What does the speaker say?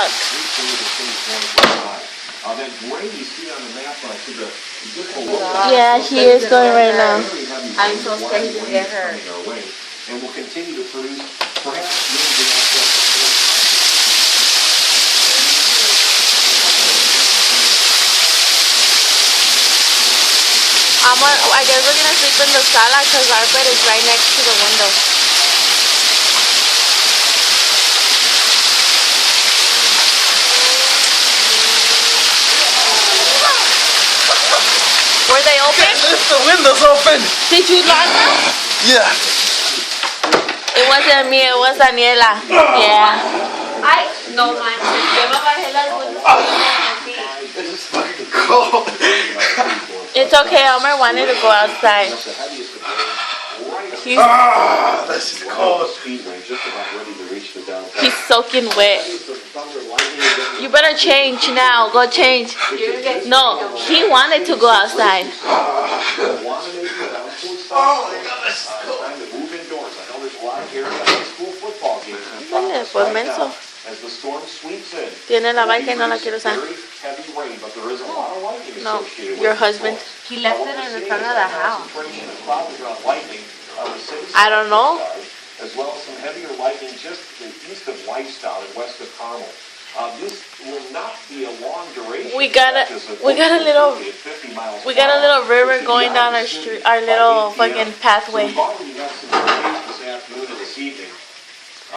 suck. Yeah, she is going right now. I'm so scared to get her. And will continue to produce perhaps I guess we're gonna sleep in the sala because our bed is right next to the window. Were they open? The window's open. Did you lock them? Yeah. It wasn't me, it was Daniela. Yeah. Ay, no manches. Yo me bajé las luces así. It's fucking cold. It's okay, Elmer wanted to go outside. This is cold. He's soaking wet. You better change now. Go change. No, he wanted to go outside. Dale, pues menso. Tiene la bike y no la quiere usar. No, your husband. He left it in the front of the house. I don't know. As well as some heavier lightning just east of Lifestyle and west of Carmel. This will not be a long duration. We got a little river going down our street, our little fucking pathway.